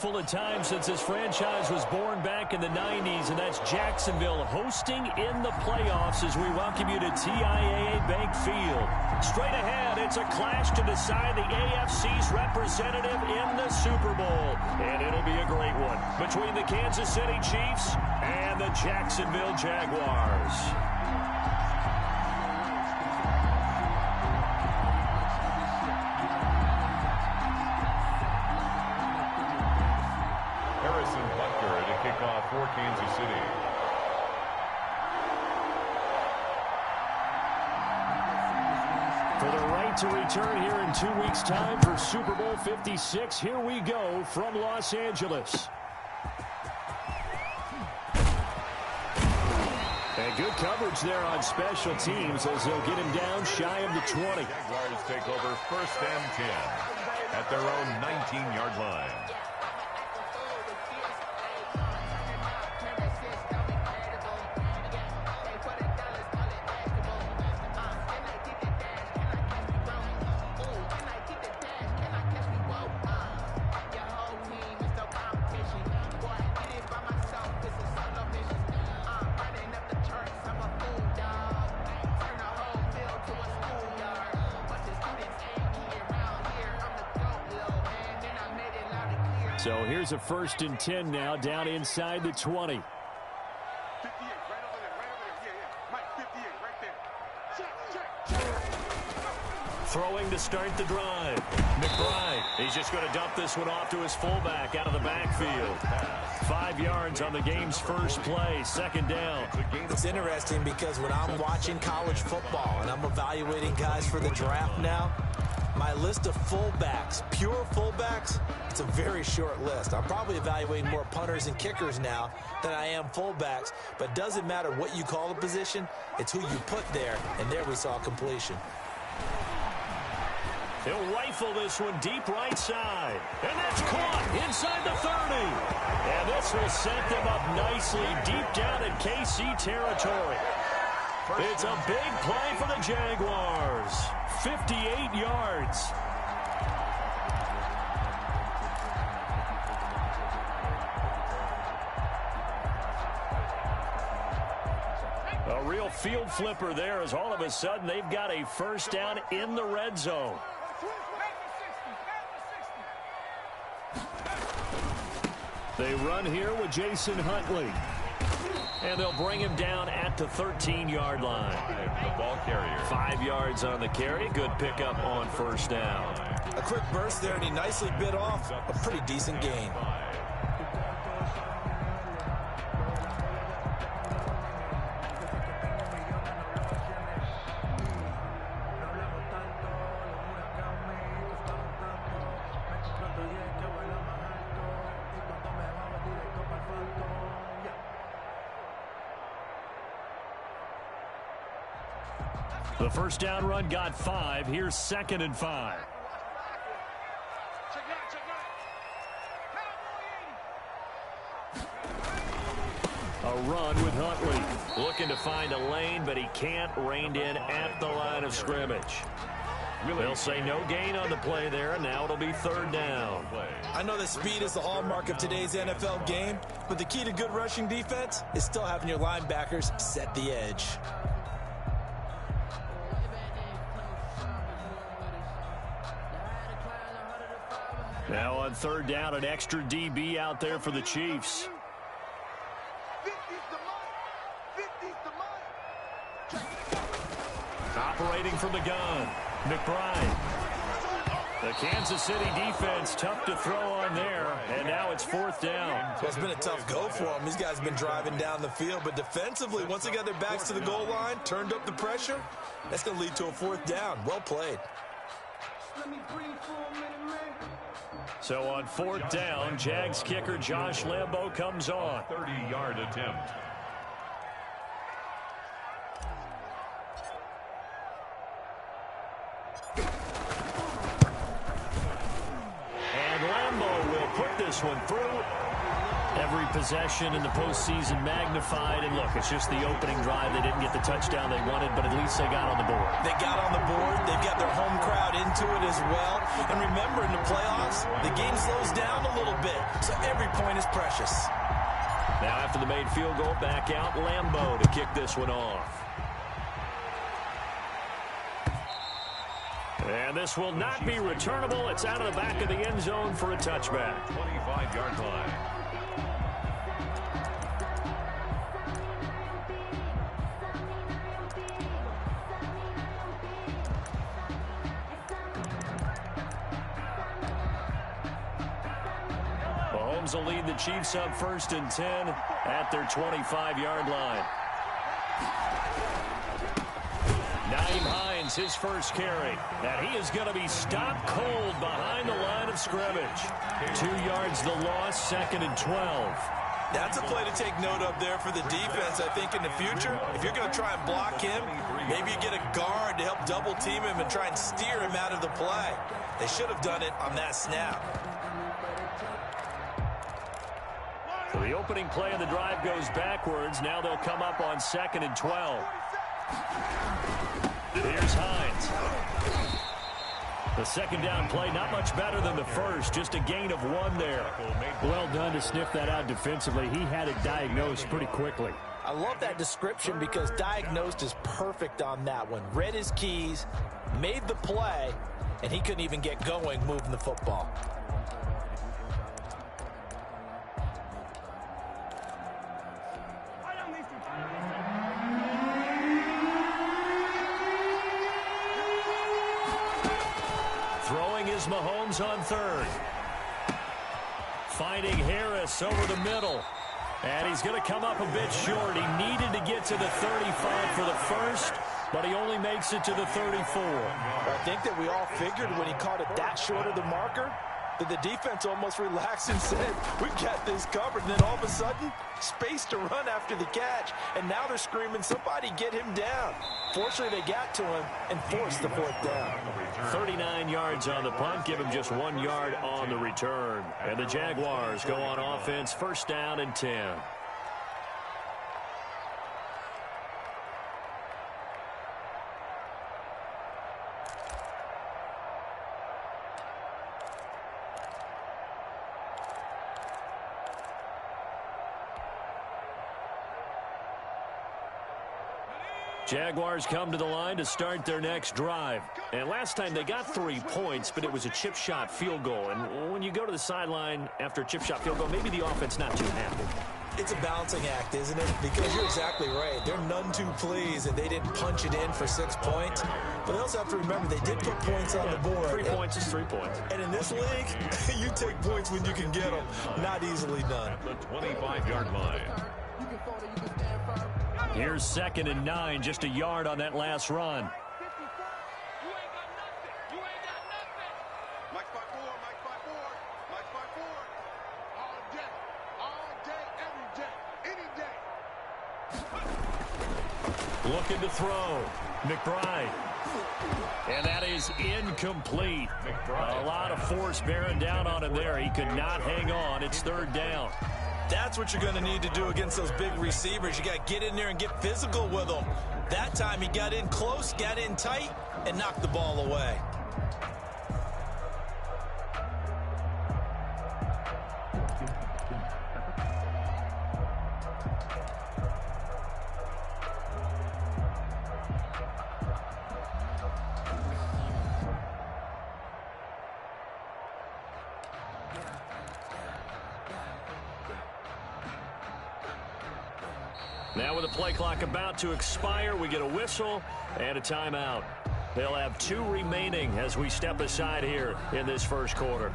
meaningful at times since this franchise was born back in the 90s, and that's Jacksonville hosting in the playoffs as we welcome you to TIAA Bank Field. Straight ahead, it's a clash to decide the AFC's representative in the Super Bowl, and it'll be a great one between the Kansas City Chiefs and the Jacksonville Jaguars. For Kansas City. For the right to return here in 2 weeks' time for Super Bowl 56, here we go from Los Angeles. And good coverage there on special teams as they'll get him down shy of the 20. Jaguars take over 1st and 10 at their own 19-yard line. So here's a 1st and 10 now, down inside the 20. Throwing to start the drive. McBride, he's just going to dump this one off to his fullback out of the backfield. 5 yards on the game's first play, 2nd down. It's interesting because when I'm watching college football and I'm evaluating guys for the draft now, my list of fullbacks, pure fullbacks, it's a very short list. I'm probably evaluating more punters and kickers now than I am fullbacks, but it doesn't matter what you call the position, it's who you put there, and there we saw completion. He'll rifle this one deep right side. And that's caught inside the 30. And this will set them up nicely deep down in KC territory. It's a big play for the Jaguars. 58 yards. A real field flipper there as all of a sudden they've got a 1st down in the red zone. They run here with Jason Huntley. And they'll bring him down at the 13-yard line. The ball carrier. 5 yards on the carry. Good pickup on 1st down. A quick burst there, and he nicely bit off a pretty decent gain. The 1st down run got 5. Here's 2nd and 5. A run with Huntley. Looking to find a lane, but he can't. Reined in at the line of scrimmage. They'll say no gain on the play there, and now it'll be 3rd down. I know that speed is the hallmark of today's NFL game, but the key to good rushing defense is still having your linebackers set the edge. Now on 3rd down, an extra DB out there for the Chiefs. Operating from the gun, McBride. The Kansas City defense tough to throw on there, and now it's 4th down. Well, it's been a tough go for them. These guys have been driving down the field, but defensively, once they got their backs to the goal line, turned up the pressure, that's going to lead to a 4th down. Well played. So on 4th down, Jags kicker Josh Lambo comes on. 30-yard attempt. And Lambo will put this one through. Every possession in the postseason magnified. And look, it's just the opening drive. They didn't get the touchdown they wanted, but at least they got on the board. They got on the board. They've got their home crowd into it as well. And remember, in the playoffs, the game slows down a little bit, so every point is precious. Now after the made field goal, back out Lambeau to kick this one off. And this will not be returnable. It's out of the back of the end zone for a touchback. 25-yard line. Mahomes will lead the Chiefs up 1st and 10 at their 25-yard line. Nyheim Hines, his first carry. And he is going to be stopped cold behind the line of scrimmage. 2 yards the loss, 2nd and 12. That's a play to take note of there for the defense, I think, in the future. If you're going to try and block him, maybe you get a guard to help double team him and try and steer him out of the play. They should have done it on that snap. So the opening play of the drive goes backwards. Now they'll come up on 2nd and 12. Here's Hines. The second down play, not much better than the first. Just a gain of 1 there. Well done to sniff that out defensively. He had it diagnosed pretty quickly. I love that description because diagnosed is perfect on that one. Read his keys, made the play, and he couldn't even get going moving the football. Throwing is Mahomes on 3rd. Finding Harris over the middle. And he's going to come up a bit short. He needed to get to the 35 for the first, but he only makes it to the 34. I think that we all figured when he caught it that short of the marker that the defense almost relaxed and said, we've got this covered. And then all of a sudden, space to run after the catch. And now they're screaming, somebody get him down. Fortunately, they got to him and forced the 4th down. 39 yards on the punt, give him just 1 yard on the return. And the Jaguars go on offense, 1st down and 10. Jaguars come to the line to start their next drive. And last time they got 3 points, but it was a chip shot field goal. And when you go to the sideline after a chip shot field goal, maybe the offense not too happy. It's a balancing act, isn't it? Because you're exactly right. They're none too pleased that they didn't punch it in for 6 points. But they also have to remember they did put points on the board. 3 points is 3 points. And in this league, you take points when you can get them. Not easily done. The 25-yard line. Here's 2nd and 9, just a yard on that last run. Looking to throw. McBride. And that is incomplete. A lot of force bearing down on him there. He could not hang on. It's 3rd down. That's what you're going to need to do against those big receivers. You got to get in there and get physical with them. That time he got in close, got in tight, and knocked the ball away. Now with the play clock about to expire, we get a whistle and a timeout. They'll have 2 remaining as we step aside here in this first quarter.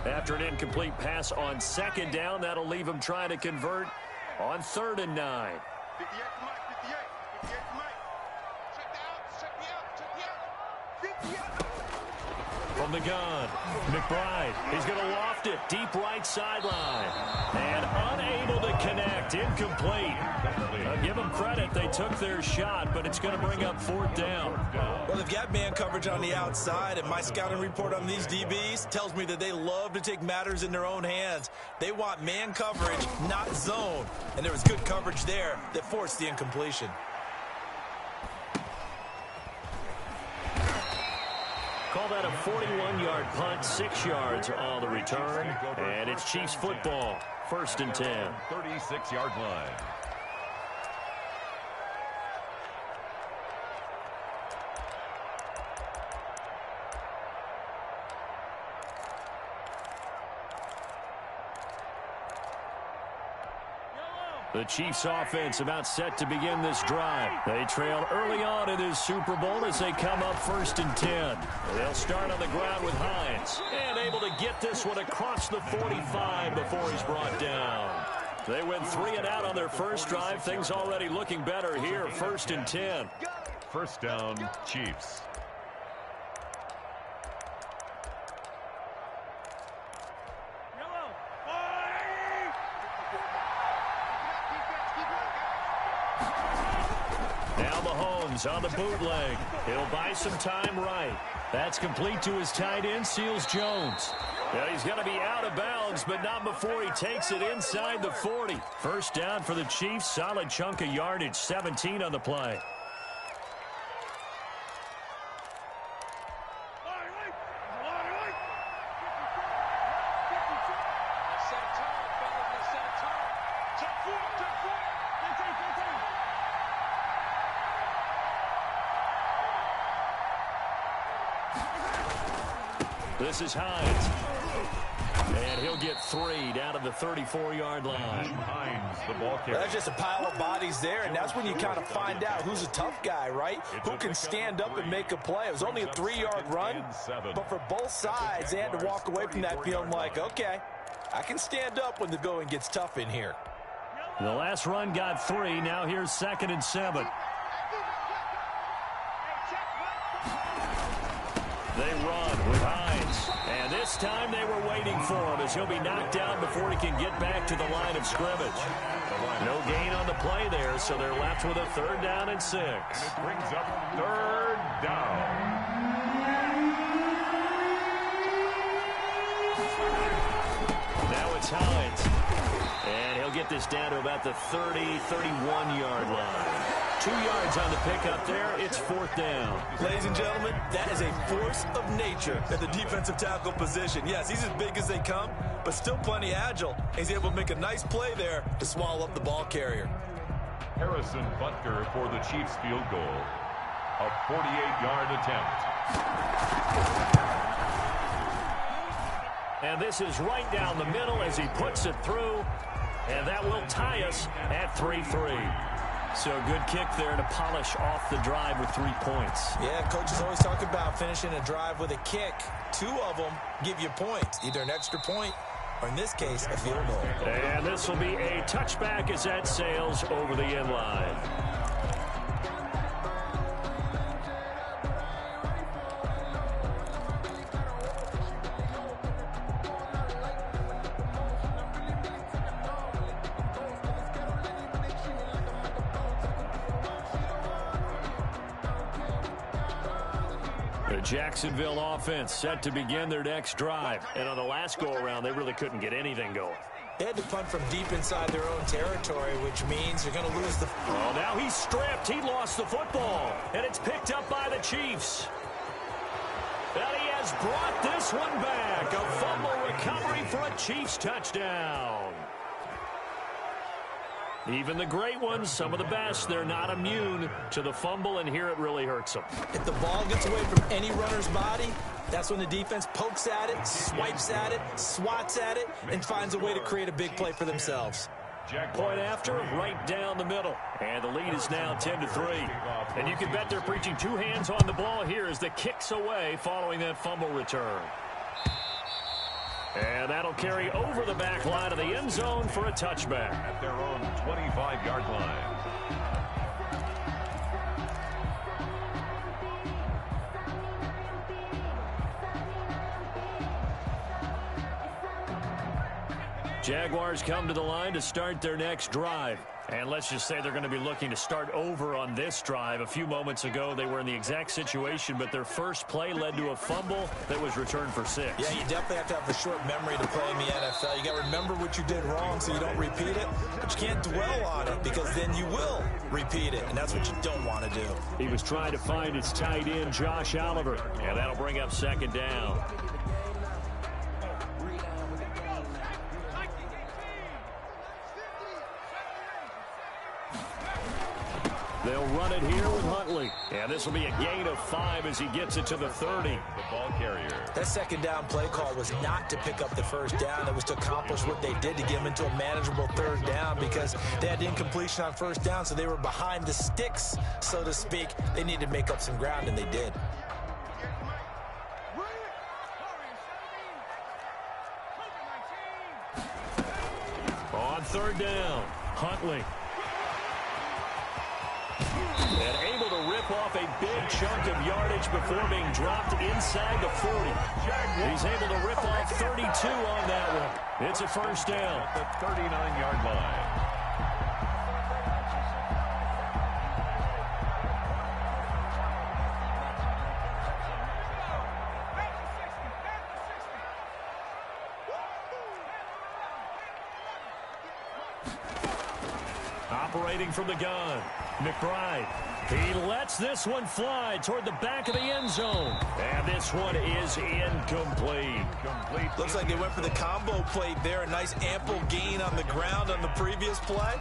After an incomplete pass on 2nd down, that'll leave him trying to convert on 3rd and 9. 58 to Mike, 58 to Mike. Check me out, check me out, check me out. 58. from the gun. McBride, he's going to loft it deep right sideline. And unable to connect, incomplete. Give them credit, they took their shot, but it's going to bring up 4th down. Well, they've got man coverage on the outside, and my scouting report on these DBs tells me that they love to take matters in their own hands. They want man coverage, not zone. And there was good coverage there that forced the incompletion. Call that a 41-yard punt, 6 yards on the return. And it's Chiefs football, 1st and 10. 36-yard line. The Chiefs offense about set to begin this drive. They trail early on in this Super Bowl as they come up 1st and 10. They'll start on the ground with Hines. And able to get this one across the 45 before he's brought down. They went 3 and out on their first drive. Things already looking better here, 1st and 10. First down, Chiefs. On the bootleg. He'll buy some time right. That's complete to his tight end, Seals Jones. Yeah, he's going to be out of bounds, but not before he takes it inside the 40. First down for the Chiefs. Solid chunk of yardage, 17 on the play. This is Hines. And he'll get 3 down to the 34-yard line. Hines, the ball carrier. That's just a pile of bodies there, and that's when you kind of find out who's a tough guy, right? Who can stand up and make a play. It was only a 3-yard run, but for both sides, they had to walk away from that feeling like, okay, I can stand up when the going gets tough in here. The last run got 3. Now here's 2nd and 7. They run with Hines. And this time they were waiting for him as he'll be knocked down before he can get back to the line of scrimmage. No gain on the play there, so they're left with a 3rd down and 6. And it brings up 3rd down. Now it's Hines. And he'll get this down to about the 30, 31-yard line. 2 yards on the pickup there. It's 4th down. Ladies and gentlemen, that is a force of nature at the defensive tackle position. Yes, he's as big as they come, but still plenty agile. He's able to make a nice play there to swallow up the ball carrier. Harrison Butker for the Chiefs field goal. A 48-yard attempt. And this is right down the middle as he puts it through. And that will tie us at 3-3. So a good kick there to polish off the drive with 3 points. Yeah, coaches always talk about finishing a drive with a kick. 2 of them give you points, either an extra point or, in this case, a field goal. And this will be a touchback as that sails over the end line. The Jacksonville offense set to begin their next drive. And on the last go-around, they really couldn't get anything going. They had to punt from deep inside their own territory, which means they're going to lose the... Oh, now he's stripped. He lost the football. And it's picked up by the Chiefs. And he has brought this one back. A fumble recovery for a Chiefs touchdown. Even the great ones, some of the best, they're not immune to the fumble, and here it really hurts them. If the ball gets away from any runner's body, that's when the defense pokes at it, swipes at it, swats at it, and finds a way to create a big play for themselves. Point after, right down the middle. And the lead is now 10-3. And you can bet they're preaching 2 hands on the ball here as the kick's away following that fumble return. And that'll carry over the back line of the end zone for a touchback. At their own 25-yard line. Jaguars come to the line to start their next drive. And let's just say they're going to be looking to start over on this drive. A few moments ago, they were in the exact situation, but their first play led to a fumble that was returned for 6. Yeah, you definitely have to have a short memory to play in the NFL. You got to remember what you did wrong so you don't repeat it, but you can't dwell on it because then you will repeat it, and that's what you don't want to do. He was trying to find his tight end, Josh Oliver, and that'll bring up second down. They'll run it here with Huntley. And this will be a gain of 5 as he gets it to the 30. The ball carrier. That second down play call was not to pick up the first down. It was to accomplish what they did to get them into a manageable third down because they had incompletion on first down, so they were behind the sticks, so to speak. They needed to make up some ground, and they did. On third down, Huntley. And able to rip off a big chunk of yardage before being dropped inside the 40. He's able to rip off 32 on that one. It's a first down. The 39-yard line. Operating from the gun, McBride. He lets this one fly toward the back of the end zone. And this one is incomplete. Looks like they went for the combo plate there. A nice ample gain on the ground on the previous play.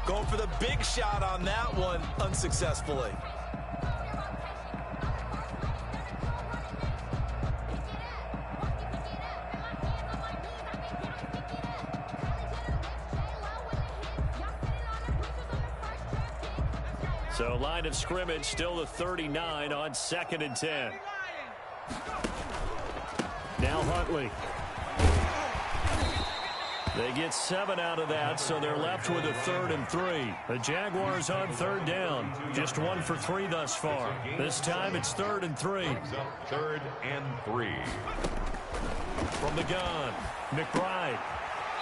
Going for the big shot on that one unsuccessfully. So line of scrimmage still the 39 on 2nd and 10. Now Huntley. They get 7 out of that, so they're left with a 3rd and 3. The Jaguars on third down. Just 1 for 3 thus far. This time it's 3rd and 3. 3rd and 3. From the gun, McBride.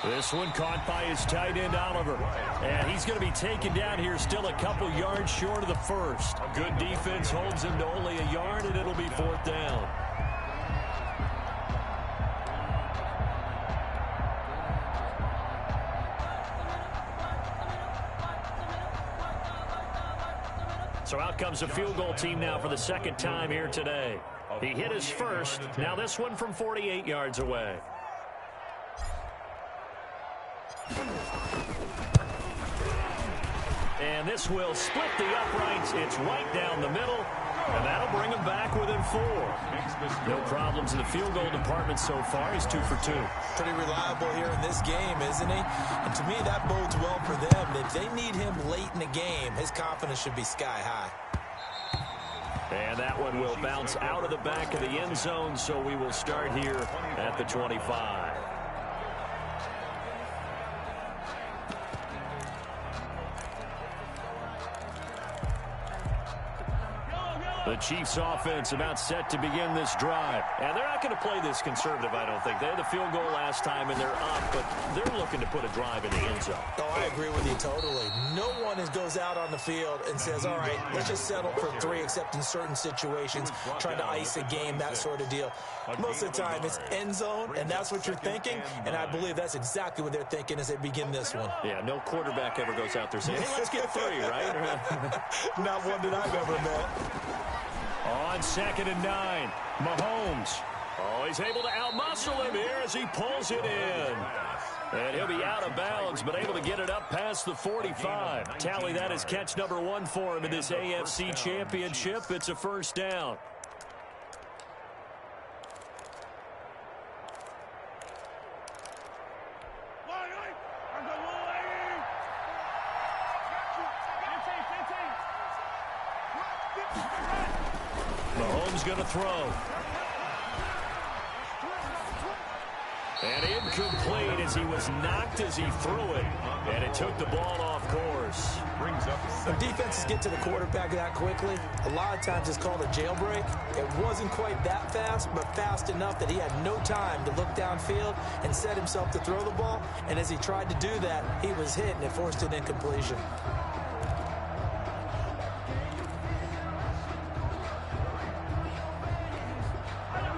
This one caught by his tight end, Oliver. And he's going to be taken down here still a couple yards short of the first. Good defense holds him to only a yard, and it'll be 4th down. So out comes the field goal team now for the second time here today. He hit his first. Now this one from 48 yards away. And this will split the uprights. It's right down the middle. And that'll bring him back within 4. No problems in the field goal department so far. He's 2 for 2. Pretty reliable here in this game, isn't he? And to me, that bodes well for them. If they need him late in the game, his confidence should be sky high. And that one will bounce out of the back of the end zone, so we will start here at the 25. The Chiefs offense about set to begin this drive. And they're not going to play this conservative, I don't think. They had the field goal last time, and they're up, but they're looking to put a drive in the end zone. Oh, I agree with you totally. No one goes out on the field and says, all right, let's just settle for 3, except in certain situations, trying to ice a game, that sort of deal. Most of the time, it's end zone, and that's what you're thinking, and I believe that's exactly what they're thinking as they begin this one. Yeah, no quarterback ever goes out there saying, hey, let's get 3, right? Not one that I've ever met. On 2nd and 9, Mahomes. Oh, he's able to outmuscle him here as he pulls it in. And he'll be out of bounds, but able to get it up past the 45. Tally, that is catch number 1 for him in this AFC Championship. It's a first down. Mahomes going to throw. And Incomplete as he was knocked as he threw it, and it took the ball off course. Brings up When defenses get to the quarterback that quickly, a lot of times it's called a jailbreak. It wasn't quite that fast, but fast enough that he had no time to look downfield and set himself to throw the ball. And as he tried to do that, he was hit, and it forced an incompletion.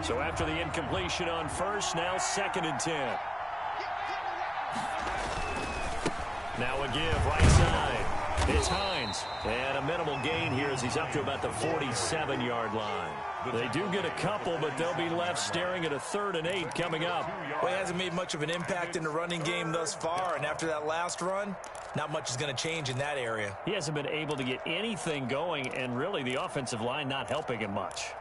So after the incompletion on first, now 2nd and 10. Now a give, right side. It's Hines. And a minimal gain here as he's up to about the 47-yard line. They do get a couple, but they'll be left staring at a 3rd and 8 coming up. Well, he hasn't made much of an impact in the running game thus far, and after that last run, not much is going to change in that area. He hasn't been able to get anything going, and really the offensive line not helping him much.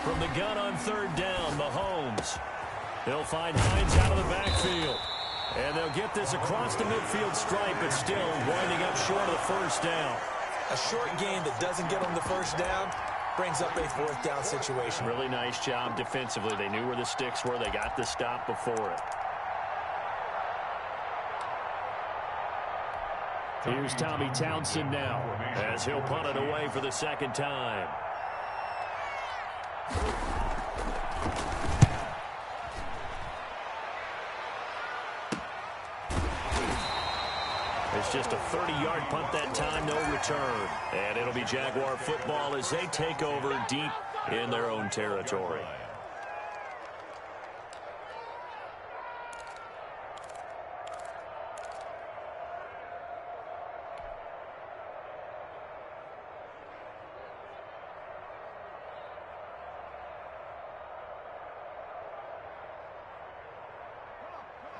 From the gun on 3rd down, Mahomes. He'll find Hines out of the backfield. And they'll get this across the midfield stripe, but still winding up short of the 1st down. A short gain that doesn't get him the 1st down brings up a 4th down situation. Really nice job defensively. They knew where the sticks were. They got the stop before it. Here's Tommy Townsend now as he'll punt it away for the 2nd time. It's just a 30-yard punt that time, no return. And it'll be Jaguar football as they take over deep in their own territory.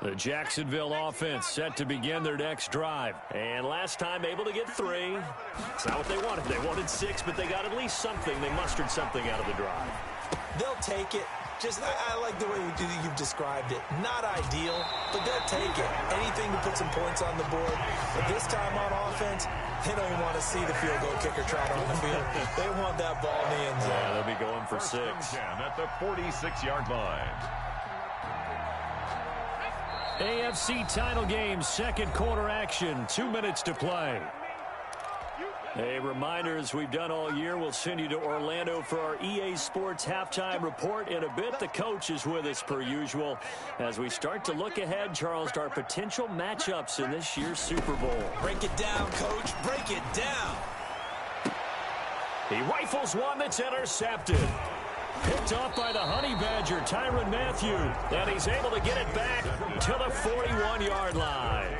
The Jacksonville offense set to begin their next drive. And last time able to get 3. It's not what they wanted. They wanted 6, but they got at least something. They mustered something out of the drive. They'll take it. I like the way you've described it. Not ideal, but they'll take it. Anything to put some points on the board. But this time on offense, they don't even want to see the field goal kicker trot on the field. They want that ball in the end zone. Yeah, they'll be going for 6. At the 46-yard line. AFC title game, 2nd quarter action, 2 minutes to play. A reminder, as we've done all year, we'll send you to Orlando for our EA Sports halftime report. In a bit, the coach is with us per usual as we start to look ahead, Charles, to our potential matchups in this year's Super Bowl. Break it down, Coach. Break it down. He rifles one that's intercepted. Picked off by the Honey Badger, Tyrann Mathieu. And he's able to get it back to the 41-yard line.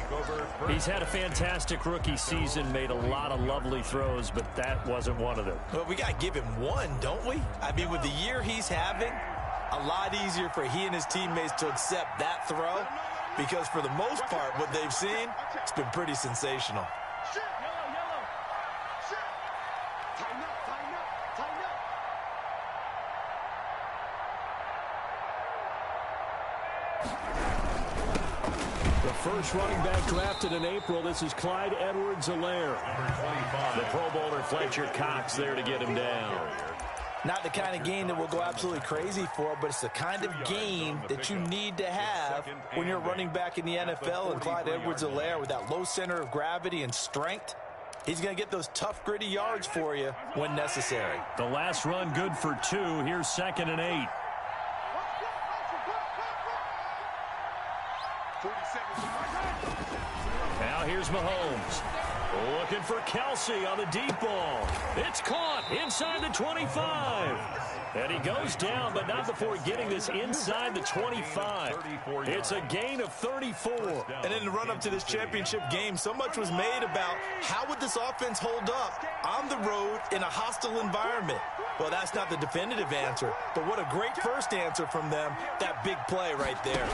He's had a fantastic rookie season, made a lot of lovely throws, but that wasn't one of them. Well, we got to give him one, don't we? I mean, with the year he's having, a lot easier for he and his teammates to accept that throw because for the most part, what they've seen, it's been pretty sensational. First running back drafted in April. This is Clyde Edwards-Helaire. The Pro Bowler Fletcher Cox there to get him down. Not the kind of game that we'll go absolutely crazy for, but it's the kind of game that you need to have when you're running back in the NFL. And Clyde Edwards-Helaire, with that low center of gravity and strength, he's going to get those tough, gritty yards for you when necessary. The last run good for 2. Here's 2nd and 8. Now here's Mahomes. Looking for Kelsey on the deep ball. It's caught inside the 25. And he goes down, but not before getting this inside the 25. It's a gain of 34. And in the run-up to this championship game, so much was made about how would this offense hold up on the road in a hostile environment. Well, that's not the definitive answer, but what a great first answer from them, that big play right there.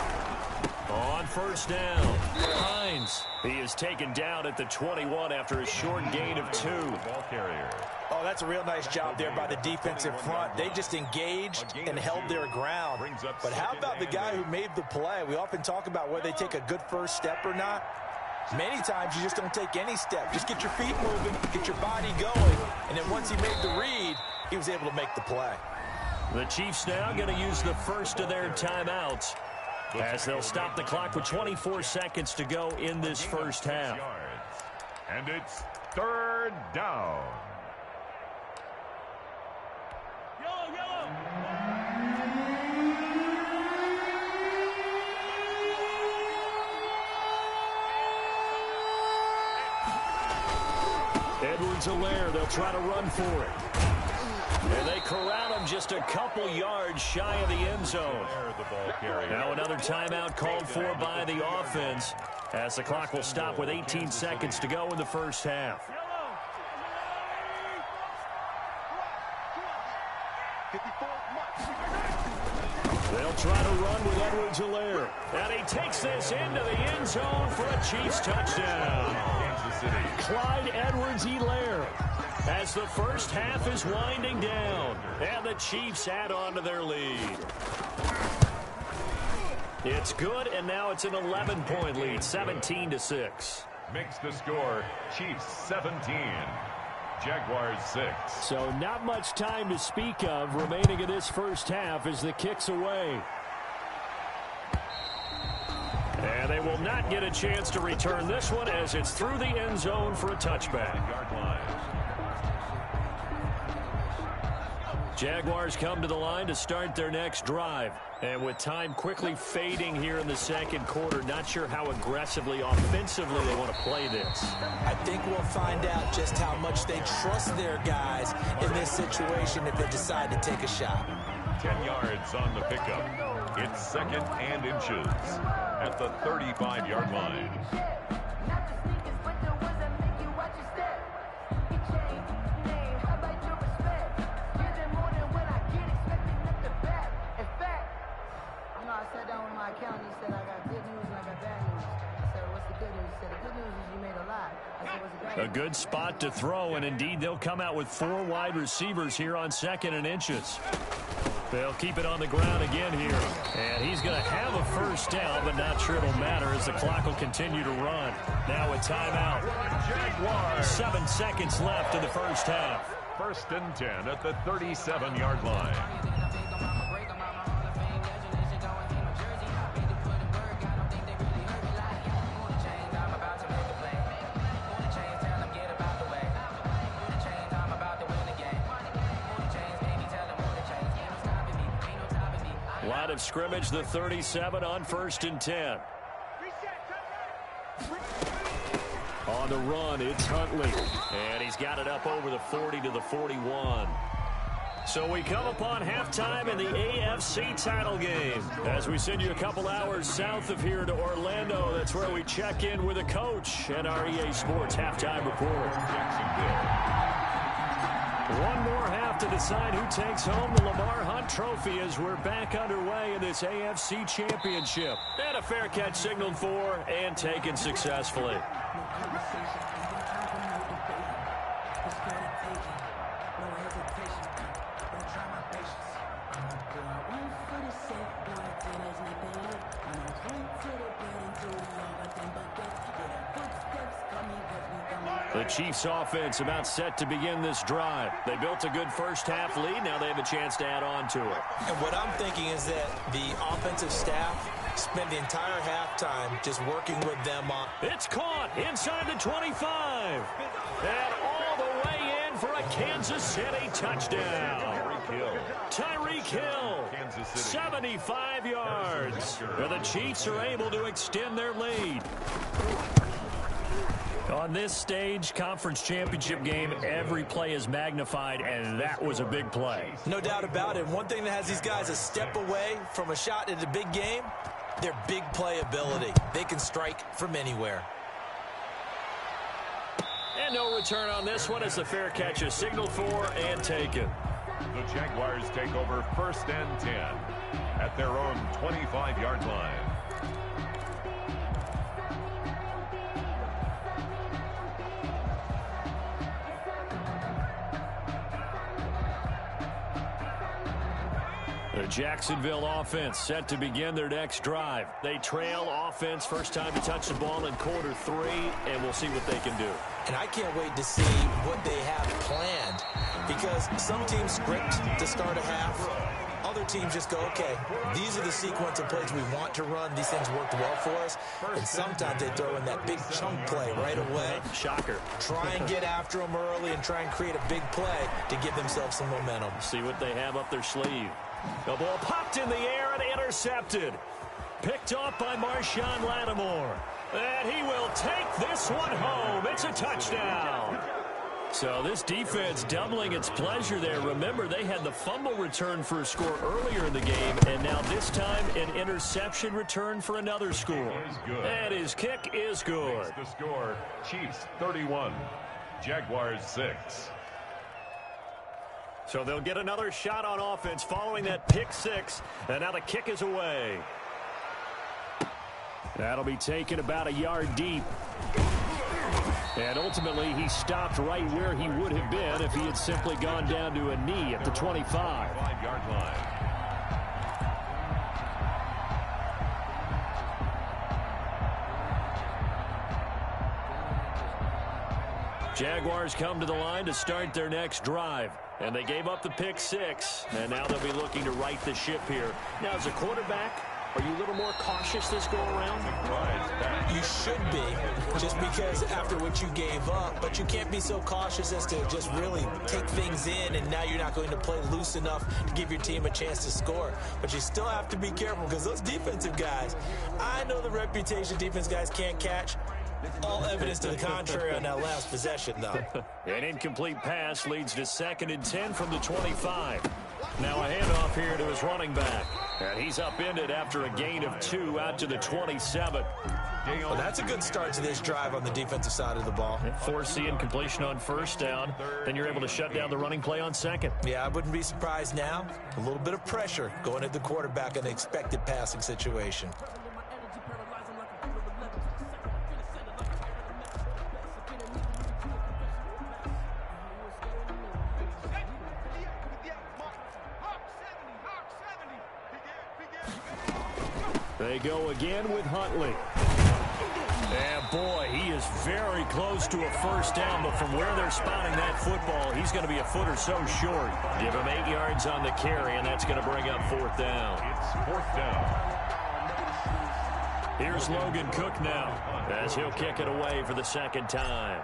On first down, Hines. He is taken down at the 21 after a short gain of 2. Ball carrier. Oh, Oh, that's a real nice job there by the defensive front. They just engaged and held their ground. But how about the guy who made the play? We often talk about whether they take a good first step or not. Many times you just don't take any step. Just get your feet moving, get your body going, and then once he made the read, he was able to make the play. The Chiefs now going to use the first of their timeouts as they'll stop the clock with 24 seconds to go in this first half. And it's third down. Edwards-Helaire, they'll try to run for it. And they corral him just a couple yards shy of the end zone. Now another timeout called for by the offense as the clock will stop with 18 seconds to go in the first half. They'll try to run with Edwards-Helaire. And he takes this into the end zone for a Chiefs touchdown. Kansas City. Clyde Edwards-Helaire as the first half is winding down. And the Chiefs add on to their lead. It's good, and now it's an 11-point lead, 17-6. Makes the score Chiefs 17. Jaguars 6. So not much time to speak of remaining in this first half as the kick's away. And they will not get a chance to return this one as it's through the end zone for a touchback. Jaguars come to the line to start their next drive. And with time quickly fading here in the second quarter, not sure how aggressively, offensively they want to play this. I think we'll find out just how much they trust their guys in this situation if they decide to take a shot. 10 yards on the pickup. It's second and inches at the 35-yard line. A good spot to throw, and indeed they'll come out with 4 wide receivers here on second and inches. They'll keep it on the ground again here. And he's going to have a first down, but not sure it'll matter as the clock will continue to run. Now a timeout. Jaguars. 7 seconds left in the first half. First and 10 at the 37-yard line. Line of scrimmage, the 37 on first and 10. On the run, it's Huntley. And he's got it up over the 40 to the 41. So we come upon halftime in the AFC title game. As we send you a couple hours south of here to Orlando, that's where we check in with a coach and our EA Sports halftime report. One more half to decide who takes home the Lamar Hunt Trophy as we're back underway in this AFC Championship. And a fair catch signaled for and taken successfully. The Chiefs offense about set to begin this drive. They built a good first half lead. Now they have a chance to add on to it. And what I'm thinking is that the offensive staff spent the entire halftime just working with them on. It's caught inside the 25. And all the way in for a Kansas City touchdown. Tyreek Hill, 75 yards. And the Chiefs are able to extend their lead. On this stage, conference championship game, every play is magnified, and that was a big play. No doubt about it. One thing that has these guys a step away from a shot in the big game, their big play ability. They can strike from anywhere. And no return on this one as the fair catch is signaled for and taken. The Jaguars take over first and 10 at their own 25-yard line. The Jacksonville offense set to begin their next drive. They trail offense, first time to touch the ball in quarter 3, and we'll see what they can do. And I can't wait to see what they have planned, because some teams script to start a half. Other teams just go, okay, these are the sequence of plays we want to run. These things worked well for us. And sometimes they throw in that big chunk play right away. Shocker. Try and get after them early and try and create a big play to give themselves some momentum. See what they have up their sleeve. The ball popped in the air and intercepted. Picked off by Marshawn Lattimore. And he will take this one home. It's a touchdown. So this defense doubling its pleasure there. Remember, they had the fumble return for a score earlier in the game, and now this time an interception return for another score. And his kick is good. The score, Chiefs 31, Jaguars 6. So they'll get another shot on offense following that pick 6, and now the kick is away. That'll be taken about a yard deep. And ultimately, he stopped right where he would have been if he had simply gone down to a knee at the 25. 5-yard line. Jaguars come to the line to start their next drive. And they gave up the pick 6, and now they'll be looking to right the ship here. Now, as a quarterback, are you a little more cautious this go-around? You should be, just because after what you gave up, but you can't be so cautious as to just really take things in, and now you're not going to play loose enough to give your team a chance to score. But you still have to be careful, because those defensive guys, I know the reputation defense guys can't catch. All evidence to the contrary on that last possession, though. An incomplete pass leads to 2nd and 10 from the 25. Now a handoff here to his running back. And he's upended after a gain of 2 out to the 27. Well, that's a good start to this drive on the defensive side of the ball. Force the incompletion on first down. Then you're able to shut down the running play on 2nd. Yeah, I wouldn't be surprised now. A little bit of pressure going at the quarterback in an expected passing situation. They go again with Huntley. And boy, he is very close to a first down, but from where they're spotting that football, he's going to be a foot or so short. Give him 8 yards on the carry, and that's going to bring up 4th down. It's 4th down. Here's Logan Cook now, as he'll kick it away for the 2nd time.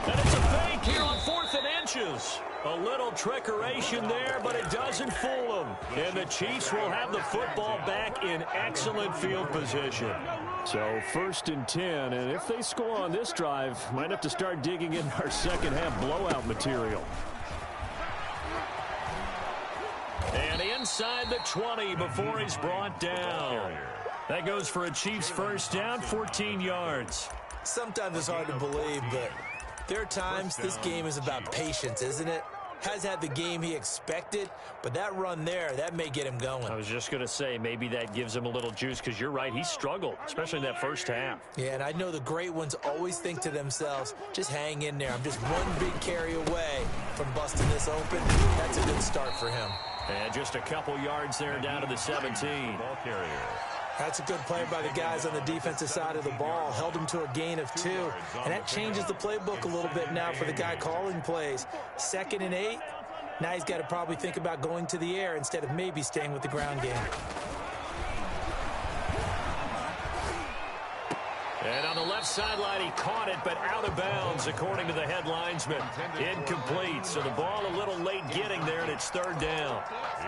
And it's a fake here on 4th and inches. A little trickeration there, but it doesn't fool them. And the Chiefs will have the football back in excellent field position. So 1st and 10, and if they score on this drive, might have to start digging in our second half blowout material. And inside the 20 before he's brought down. That goes for a Chiefs first down, 14 yards. Sometimes it's hard to believe, but there are times this game is about patience, isn't it? Has had the game he expected, but that run there, that may get him going. I was just going to say, maybe that gives him a little juice, because you're right, he struggled, especially in that first half. Yeah, and I know the great ones always think to themselves, just hang in there. I'm just one big carry away from busting this open. That's a good start for him. And just a couple yards there down to the 17. Ball carrier. That's a good play by the guys on the defensive side of the ball. Held him to a gain of 2. And that changes the playbook a little bit now for the guy calling plays. 2nd and 8. Now he's got to probably think about going to the air instead of maybe staying with the ground game. And on the left sideline, he caught it, but out of bounds, according to the head linesman. Incomplete, so the ball a little late getting there, and it's 3rd down.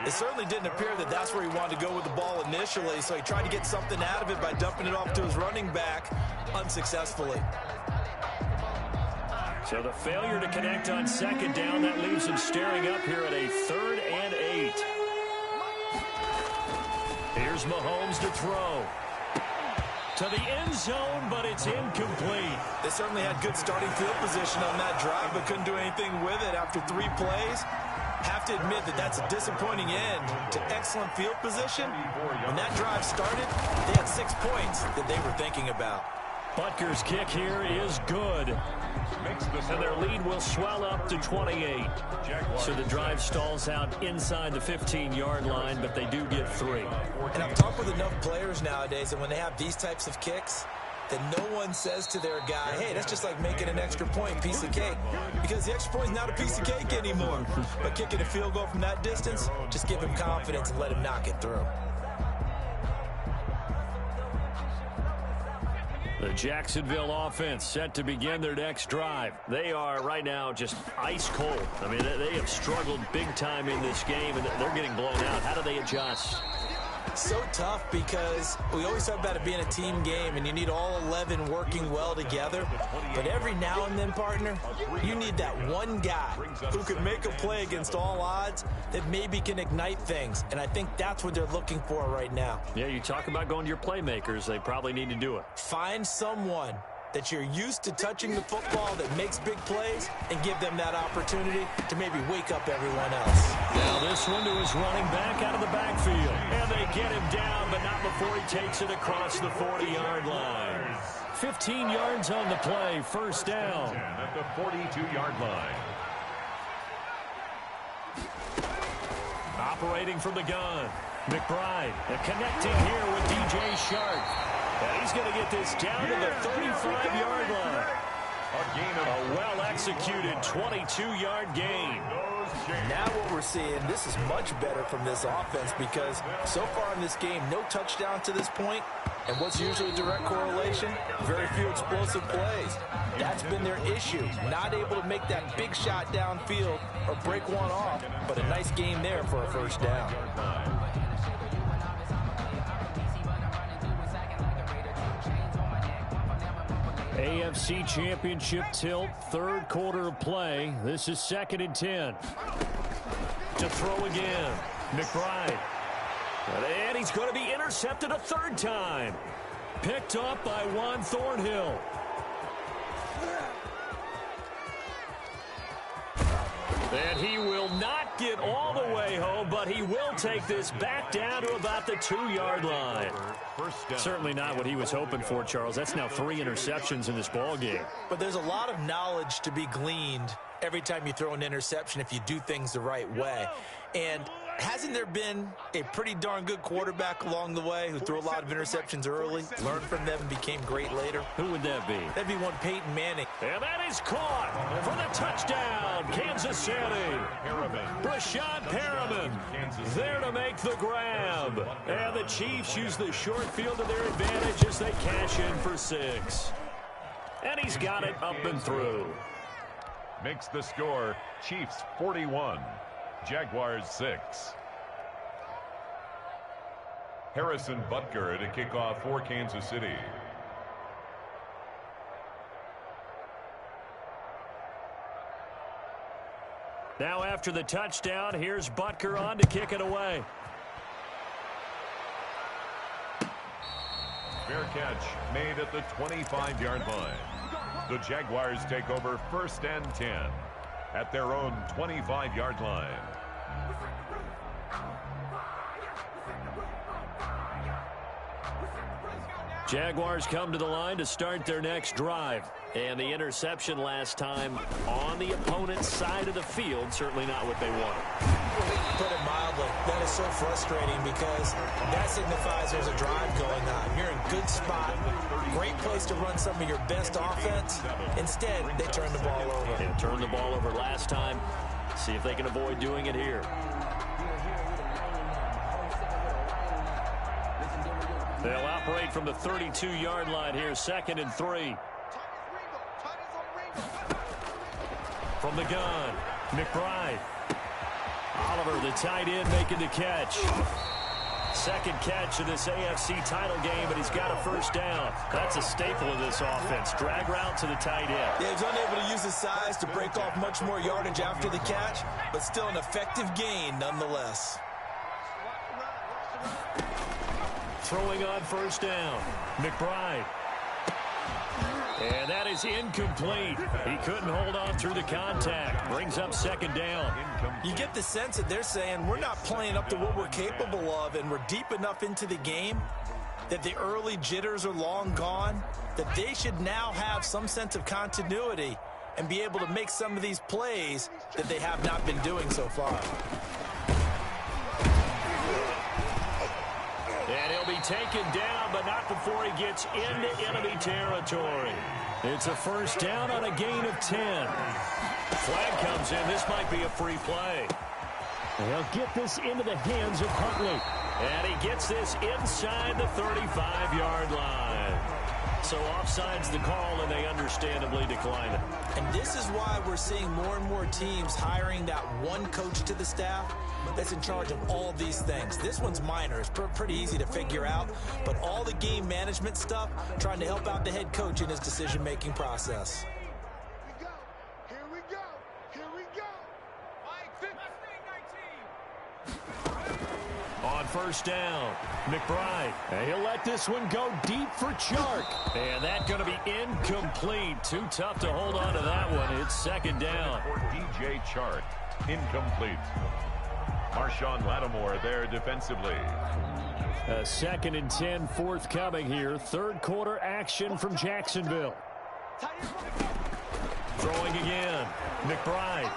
It certainly didn't appear that that's where he wanted to go with the ball initially, so he tried to get something out of it by dumping it off to his running back unsuccessfully. So the failure to connect on 2nd down, that leaves him staring up here at a 3rd and 8. Here's Mahomes to throw. To the end zone, but it's incomplete. They certainly had good starting field position on that drive, but couldn't do anything with it after 3 plays. Have to admit that that's a disappointing end to excellent field position. When that drive started, they had 6 points that they were thinking about. Butker's kick here is good. And their lead will swell up to 28. So the drive stalls out inside the 15-yard line, but they do get 3. And I've talked with enough players nowadays that when they have these types of kicks, that no one says to their guy, hey, that's just like making an extra point, piece of cake. Because the extra point is not a piece of cake anymore. But kicking a field goal from that distance, just give him confidence and let him knock it through. The Jacksonville offense set to begin their next drive. They are right now just ice cold. I mean, they have struggled big time in this game, and they're getting blown out. How do they adjust? So tough because we always talk about it being a team game, and you need all 11 working well together. But every now and then, partner, you need that one guy who can make a play against all odds that maybe can ignite things. And I think that's what they're looking for right now. Yeah, you talk about going to your playmakers. They probably need to do it. Find someone that you're used to touching the football that makes big plays and give them that opportunity to maybe wake up everyone else. Now this one to his running back out of the backfield. And they get him down, but not before he takes it across the 40-yard line. 15 yards on the play, first down. At the 42-yard line. Operating from the gun, McBride. Connecting here with DJ Shark. And he's going to get this down to the 35-yard line. A well-executed 22-yard gain. Now what we're seeing, this is much better from this offense because so far in this game, no touchdowns to this point. And what's usually a direct correlation? Very few explosive plays. That's been their issue. Not able to make that big shot downfield or break one off, but a nice game there for a first down. AFC Championship tilt, third quarter of play. This is 2nd and 10. To throw again, McBride. And he's going to be intercepted a third time. Picked up by Juan Thornhill. And he will not get all the way home, but he will take this back down to about the 2-yard line. Certainly not what he was hoping for, Charles. That's now 3 interceptions in this ball game. But there's a lot of knowledge to be gleaned every time you throw an interception if you do things the right way. And hasn't there been a pretty darn good quarterback along the way who threw a lot of interceptions early, learned from them, and became great later? Who would that be? That'd be one Peyton Manning. And that is caught for the touchdown, Kansas City. Brashad Perriman there to make the grab. And the Chiefs use the short field to their advantage as they cash in for 6. And he's got it up and through. Makes the score Chiefs 41. Jaguars 6. Harrison Butker to kick off for Kansas City. Now after the touchdown, here's Butker on to kick it away. Fair catch made at the 25-yard line. The Jaguars take over 1st and 10 at their own 25-yard line. Jaguars come to the line to start their next drive. And the interception last time on the opponent's side of the field, certainly not what they wanted. Put it mildly, that is so frustrating because that signifies there's a drive going on. You're in good spot, great place to run some of your best offense. Instead, they turn the ball over. They turned the ball over last time. See if they can avoid doing it here. They'll operate from the 32-yard line here, 2nd and 3. From the gun, McBride. Oliver, the tight end, making the catch. Second catch of this AFC title game, but he's got a first down. That's a staple of this offense. Drag route to the tight end. Yeah, he's unable to use his size to break off much more yardage after the catch, but still an effective gain nonetheless. Throwing on first down, McBride. And that is incomplete. He couldn't hold on through the contact. Brings up 2nd down. You get the sense that they're saying we're not playing up to what we're capable of, and we're deep enough into the game that the early jitters are long gone, that they should now have some sense of continuity and be able to make some of these plays that they have not been doing so far. And he'll be taken down, but not before he gets into enemy territory. It's a first down on a gain of 10. Flag comes in. This might be a free play. They'll get this into the hands of Huntley. And he gets this inside the 35-yard line. So offside's the call, and they understandably decline it. And this is why we're seeing more and more teams hiring that one coach to the staff that's in charge of all these things. This one's minor. It's pretty easy to figure out. But all the game management stuff, trying to help out the head coach in his decision-making process. Here we go. Here we go. On first down, McBride. And he'll let this one go deep for Chark. And that's going to be incomplete. Too tough to hold on to that one. It's second down. For DJ Chark, incomplete. Marshawn Lattimore there defensively. A 2nd and 10 forthcoming here. Third quarter action from Jacksonville. Throwing again, McBride.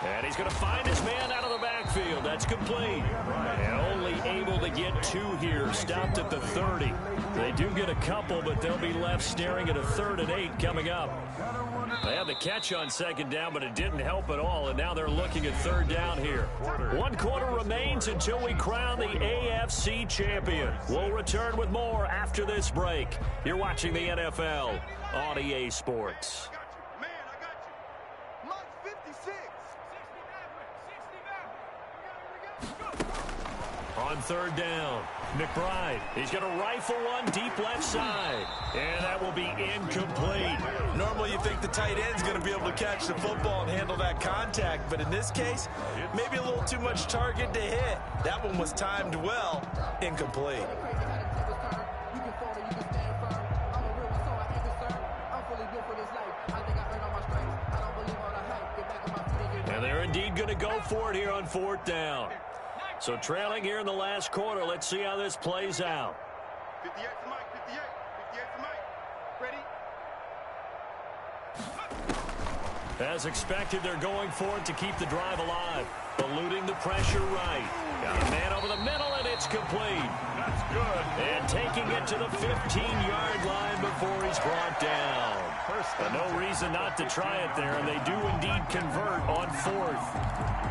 And he's going to find his man out of the backfield. That's complete. And only able to get 2 here. Stopped at the 30. They do get a couple, but they'll be left staring at a 3rd and 8 coming up. They had the catch on second down, but it didn't help at all, and now they're looking at third down here. 1 quarter remains until we crown the AFC champion. We'll return with more after this break. You're watching the NFL on EA Sports. Man, I got you. Mike 56. On third down, McBride. He's going to rifle one deep left side. And that will be incomplete. Normally you think the tight end's going to be able to catch the football and handle that contact, but in this case, maybe a little too much target to hit. That one was timed well. Incomplete. And they're indeed going to go for it here on 4th down. So trailing here in the last quarter. Let's see how this plays out. 58 for Mike. 58. 58 for Mike. Ready? As expected, they're going for it to keep the drive alive. Eluding the pressure right. Got a man over the middle, and it's complete. That's good. And taking it to the 15-yard line before he's brought down. But no reason not to try it there, and they do indeed convert on 4th.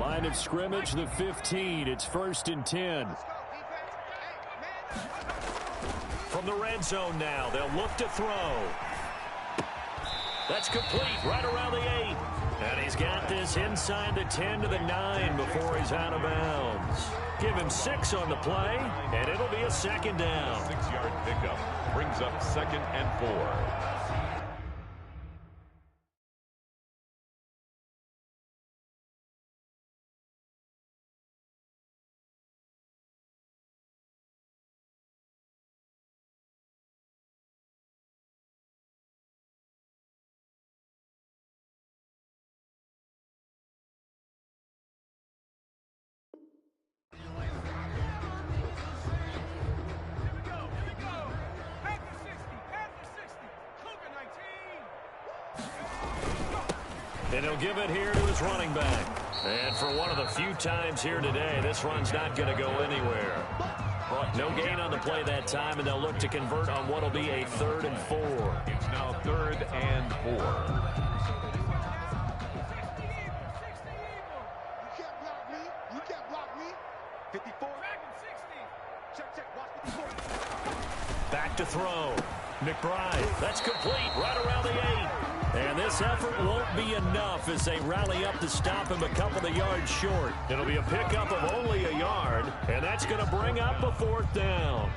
Line of scrimmage, the 15. It's 1st and 10. From the red zone now, they'll look to throw. That's complete right around the 8. And he's got this inside the 10 to the 9 before he's out of bounds. Give him 6 on the play, and it'll be a second down. 6-yard pickup brings up 2nd and 4. And he'll give it here to his running back. And for one of the few times here today, this run's not going to go anywhere. No gain on the play that time, and they'll look to convert on what will be a 3rd and 4. It's now 3rd and 4. You can't block me. You can't block me. 54. Check, check. Watch 54. Back to throw. McBride. That's complete right around the 8. And this effort won't be enough as they rally up to stop him a couple of yards short. It'll be a pickup of only a yard, and that's going to bring up a 4th down.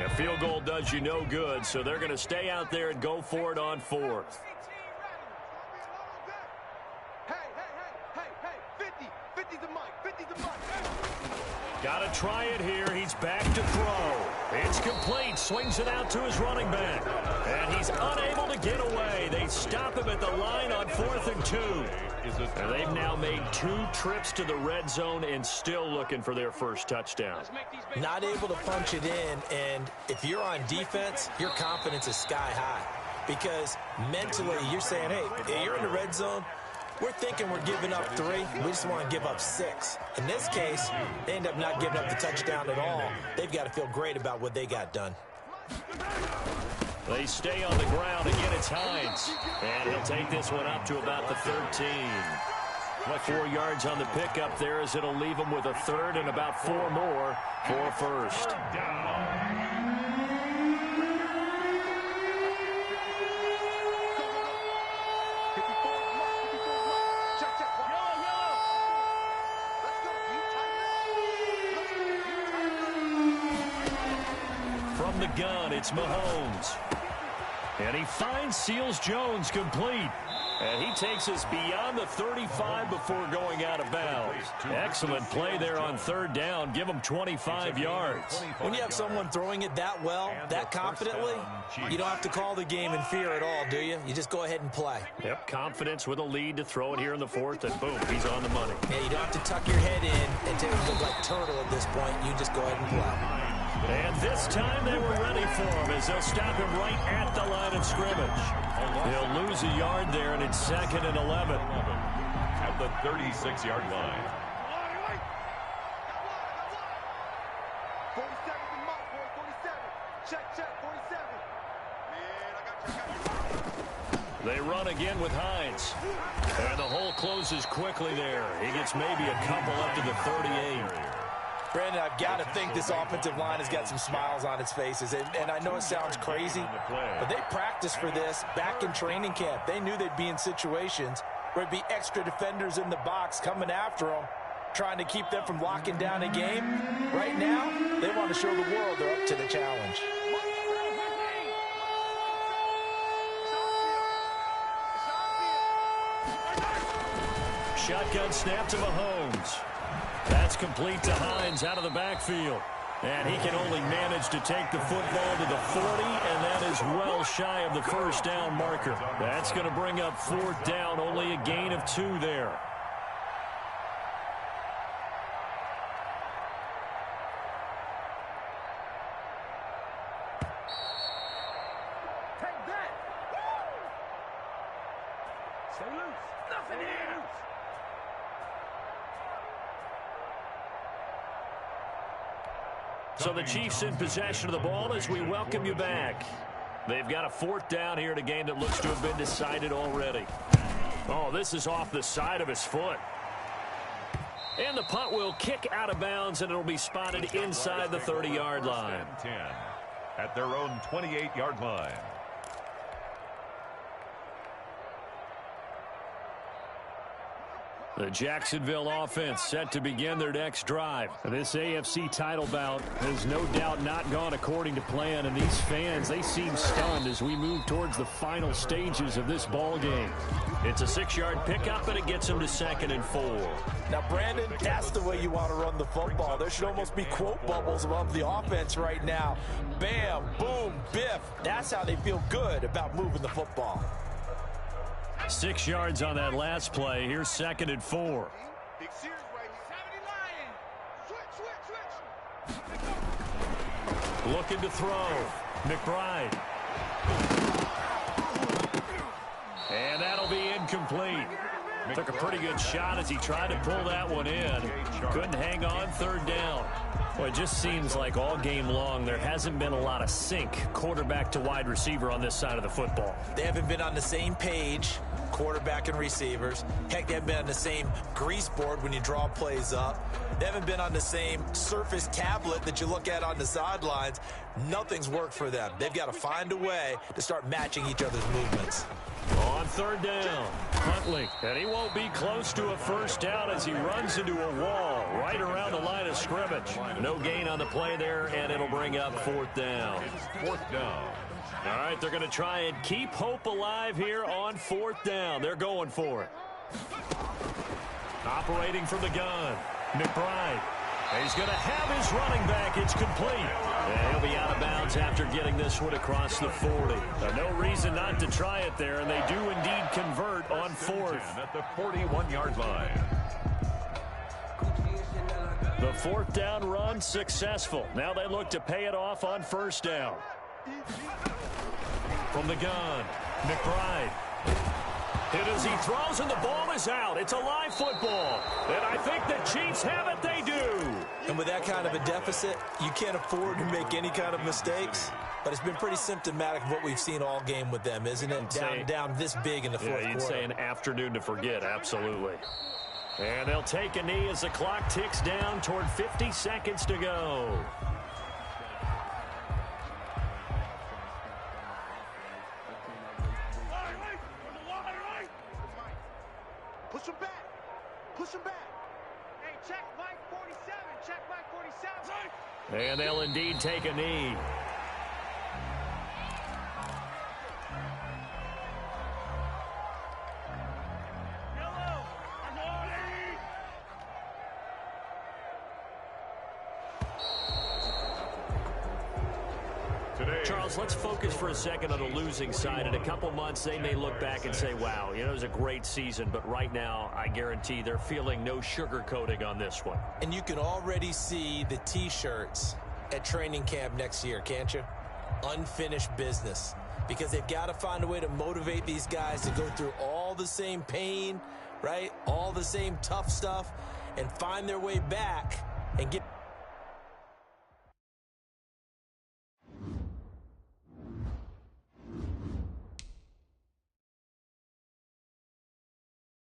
A field goal does you no good, so they're going to stay out there and go for it on fourth. Got to try it here. He's back to throw. It's complete. Swings it out to his running back. And he's unable to get away. They stop him at the line on 4th and 2. And they've now made 2 trips to the red zone and still looking for their first touchdown. Not able to punch it in, and if you're on defense, your confidence is sky high. Because mentally, you're saying, hey, you're in the red zone. We're thinking we're giving up 3. We just want to give up 6. In this case, they end up not giving up the touchdown at all. They've got to feel great about what they got done. They stay on the ground. Again, it's Hines. And he'll take this one up to about the 13. 4 yards on the pickup there as it'll leave him with a 3rd and about 4 more for a first. From the gun, it's Mahomes. And he finds Seals Jones complete. And he takes us beyond the 35 before going out of bounds. Excellent play there on 3rd down. Give him 25 yards. When you have someone throwing it that well, that confidently, you don't have to call the game in fear at all, do you? You just go ahead and play. Yep, confidence with a lead to throw it here in the 4th, and boom, he's on the money. Yeah, you don't have to tuck your head in and take it look like turtle at this point. You just go ahead and play. And this time they were ready for him as they'll stop him right at the line of scrimmage. He'll lose a yard there, and it's 2nd and 11. At the 36-yard line. 47 the mark, boy, 47. Check, 47. Man, I got you. They run again with Hines. And the hole closes quickly there. He gets maybe a couple up to the 38. Brandon, I've got to think this offensive line has got some smiles on its faces. And I know it sounds crazy, but they practiced for this back in training camp. They knew they'd be in situations where there'd be extra defenders in the box coming after them, trying to keep them from locking down a game. Right now, they want to show the world they're up to the challenge. Shotgun snap to Mahomes. That's complete to Hines out of the backfield. And he can only manage to take the football to the 40, and that is well shy of the first down marker. That's going to bring up 4th down, only a gain of 2 there. Take that. Stay loose. Nothing here. So the Chiefs in possession of the ball as we welcome you back. They've got a 4th down here in a game that looks to have been decided already. Oh, this is off the side of his foot. And the punt will kick out of bounds, and it'll be spotted inside the 30-yard line. 10 at their own 28-yard line. The Jacksonville offense set to begin their next drive. This AFC title bout has no doubt not gone according to plan, and these fans, they seem stunned as we move towards the final stages of this ball game. It's a 6-yard pickup, and it gets them to 2nd and 4. Now, Brandon, that's the way you want to run the football. There should almost be quote bubbles above the offense right now. Bam, boom, biff. That's how they feel good about moving the football. 6 yards on that last play. Here's 2nd and 4. Big series right here. 70 lion. Switch. Looking to throw. McBride. And that'll be incomplete. Took a pretty good shot as he tried to pull that one in. Couldn't hang on 3rd down. Well, it just seems like all game long there hasn't been a lot of sync quarterback to wide receiver on this side of the football. They haven't been on the same page, quarterback and receivers. Heck, they haven't been on the same grease board when you draw plays up. They haven't been on the same surface tablet that you look at on the sidelines. Nothing's worked for them. They've got to find a way to start matching each other's movements. On 3rd down, Huntley. And he won't be close to a first down as he runs into a wall. Right around the line of scrimmage. No gain on the play there, and it'll bring up 4th down. Fourth down. All right, they're going to try and keep hope alive here on 4th down. They're going for it. Operating from the gun, McBride. He's going to have his running back. It's complete. And he'll be out of bounds after getting this one across the 40. No reason not to try it there, and they do indeed convert on 4th. At the 41-yard line. The 4th down run successful. Now they look to pay it off on 1st down. From the gun, McBride. Hit as he throws, and the ball is out. It's a live football. And I think the Chiefs have it. They do. And with that kind of a deficit, you can't afford to make any kind of mistakes. But it's been pretty symptomatic of what we've seen all game with them, isn't it? Down this big in the fourth quarter. You'd say an afternoon to forget, absolutely. And they'll take a knee as the clock ticks down toward 50 seconds to go. Push him back. Push him back. Hey, check Mike 47. Check Mike 47. And they'll indeed take a knee. Charles, let's focus for a second on the losing side. In a couple months, they may look back and say, wow, it was a great season. But right now, I guarantee they're feeling no sugarcoating on this one. And you can already see the T-shirts at training camp next year, can't you? Unfinished business. Because they've got to find a way to motivate these guys to go through all the same pain, right? All the same tough stuff, and find their way back and get